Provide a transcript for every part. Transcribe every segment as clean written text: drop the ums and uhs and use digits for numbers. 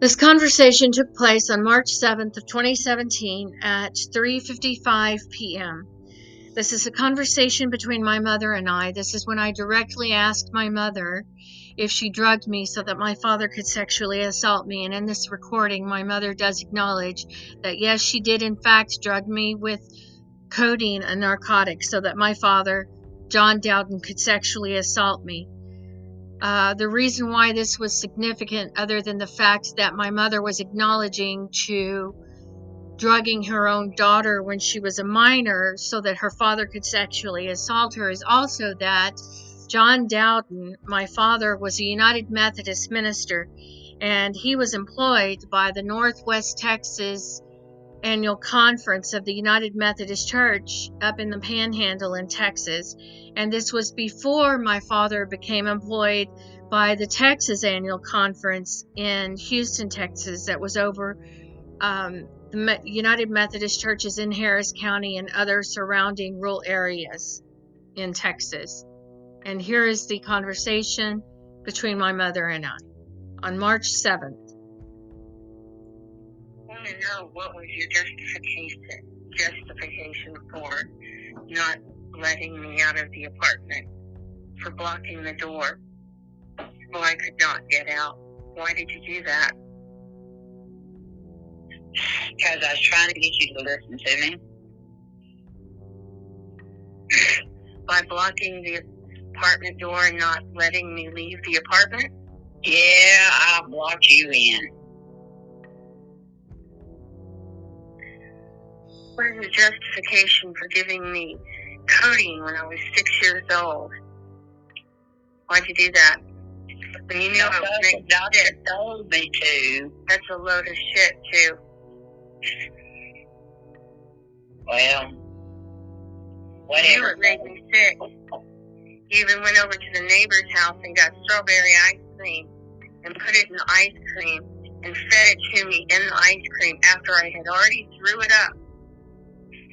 This conversation took place on March 7th of 2017 at 3:55 p.m. This is a conversation between my mother and I. This is when I directly asked my mother if she drugged me so that my father could sexually assault me. And in this recording, my mother does acknowledge that yes, she did in fact drug me with codeine, a narcotic, so that my father, John Dowden, could sexually assault me. The reason why this was significant, other than the fact that my mother was acknowledging to drugging her own daughter when she was a minor so that her father could sexually assault her, is also that John Dowden, my father, was a United Methodist minister, and he was employed by the Northwest Texas Annual Conference of the United Methodist Church up in the Panhandle in Texas. And this was before my father became employed by the Texas Annual Conference in Houston, Texas, that was over the United Methodist churches in Harris County and other surrounding rural areas in Texas. And here is the conversation between my mother and I on March 7th. I want to know, what was your justification for not letting me out of the apartment, for blocking the door so I could not get out? Why did you do that? Because I was trying to get you to listen to me. By blocking the apartment door and not letting me leave the apartment? Yeah, I blocked you in. What is the justification for giving me codeine when I was 6 years old? Why'd you do that? When you knew I was making the doctor told me to. That's a load of shit, too. Well, whatever. You knew it made me sick. You even went over to the neighbor's house and got strawberry ice cream and put it in the ice cream and fed it to me in the ice cream after I had already threw it up.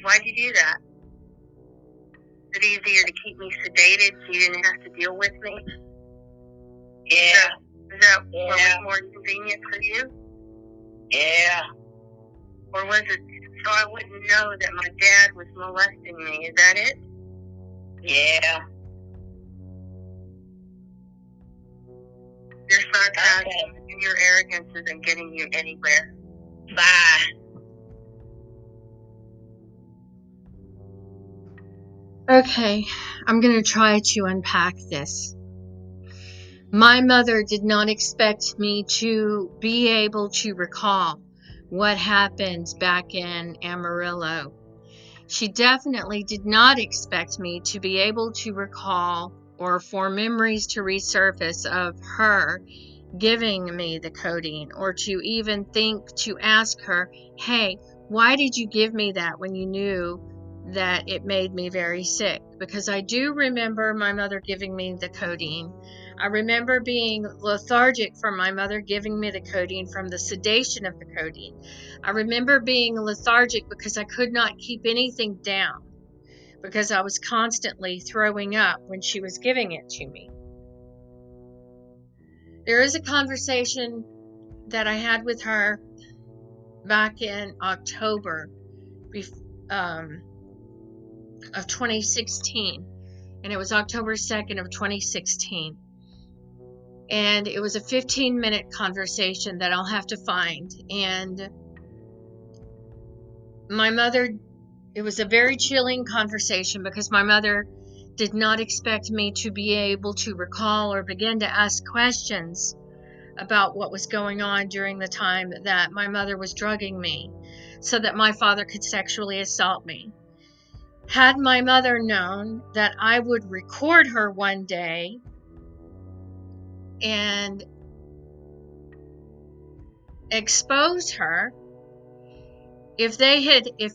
Why'd you do that? Is it easier to keep me sedated so you didn't have to deal with me? Yeah. Is that what was more convenient for you? Yeah. Or was it so I wouldn't know that my dad was molesting me? Is that it? Yeah. Your sarcasm and your arrogance isn't getting you anywhere. Bye. Okay, I'm going to try to unpack this. My mother did not expect me to be able to recall what happened back in Amarillo. She definitely did not expect me to be able to recall or for memories to resurface of her giving me the codeine, or to even think to ask her, hey, why did you give me that when you knew that it made me very sick? Because I do remember my mother giving me the codeine. I remember being lethargic from my mother giving me the codeine, from the sedation of the codeine. I remember being lethargic because I could not keep anything down, because I was constantly throwing up when she was giving it to me. There is a conversation that I had with her back in October of 2016, and it was October 2nd of 2016. And it was a 15-minute conversation that I'll have to find. And my mother, it was a very chilling conversation because my mother did not expect me to be able to recall or begin to ask questions about what was going on during the time that my mother was drugging me so that my father could sexually assault me. Had my mother known that I would record her one day and expose her, if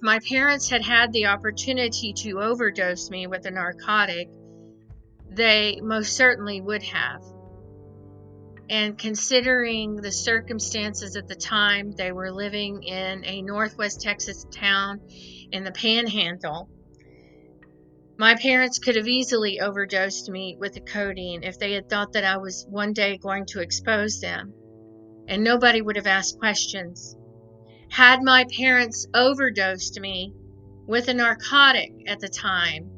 my parents had had the opportunity to overdose me with a narcotic, they most certainly would have. And considering the circumstances at the time, they were living in a Northwest Texas town in the Panhandle. My parents could have easily overdosed me with the codeine if they had thought that I was one day going to expose them. and nobody would have asked questions. Had my parents overdosed me with a narcotic at the time,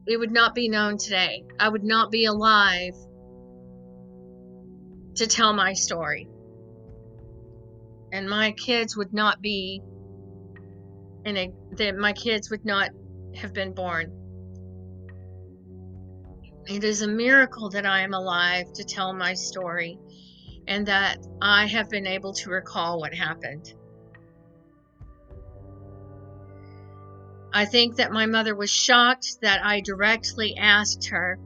it would not be known today. I would not be alive to tell my story. And my kids would not be my kids would not have been born. It is a miracle that I am alive to tell my story and that I have been able to recall what happened. I think that my mother was shocked that I directly asked her.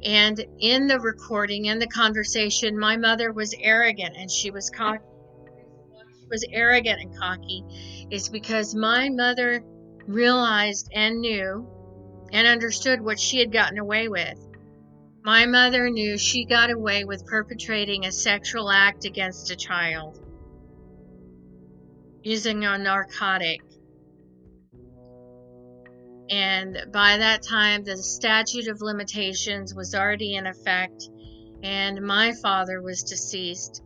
And in the recording, in the conversation, my mother was arrogant and she was cocky. The reason why she was arrogant and cocky is because my mother realized and knew and understood what she had gotten away with. My mother knew she got away with perpetrating a sexual act against a child using a narcotic. And by that time, the statute of limitations was already in effect, and my father was deceased.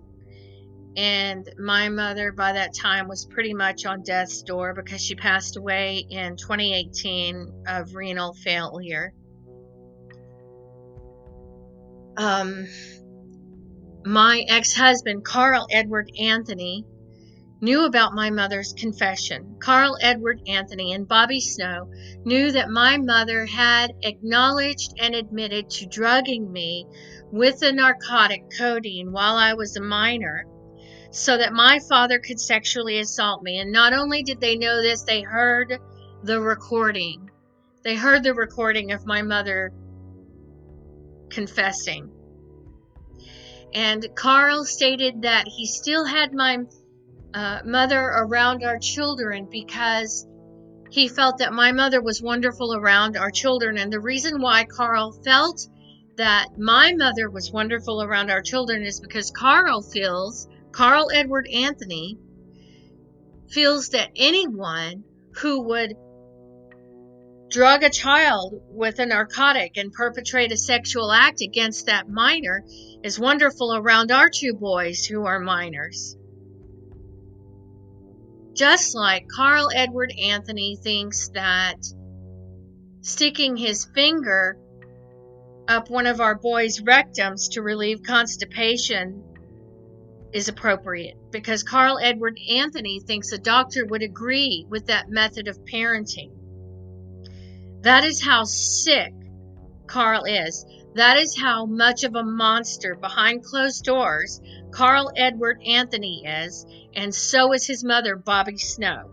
And my mother, by that time, was pretty much on death's door because she passed away in 2018 of renal failure. My ex-husband, Carl Edward Anthony, knew about my mother's confession. Carl Edward Anthony and Bobby Snow knew that my mother had acknowledged and admitted to drugging me with the narcotic codeine while I was a minor so that my father could sexually assault me. And not only did they know this, they heard the recording. They heard the recording of my mother confessing. And Carl stated that he still had my mother around our children because he felt that my mother was wonderful around our children. And the reason why Carl felt that my mother was wonderful around our children is because Carl Edward Anthony feels that anyone who would drug a child with a narcotic and perpetrate a sexual act against that minor is wonderful around our two boys who are minors. Just like Carl Edward Anthony thinks that sticking his finger up one of our boys' rectums to relieve constipation is appropriate, because Carl Edward Anthony thinks a doctor would agree with that method of parenting. That is how sick Carl is. That is how much of a monster behind closed doors Carl Edward Anthony is, and so is his mother, Bobby Snow.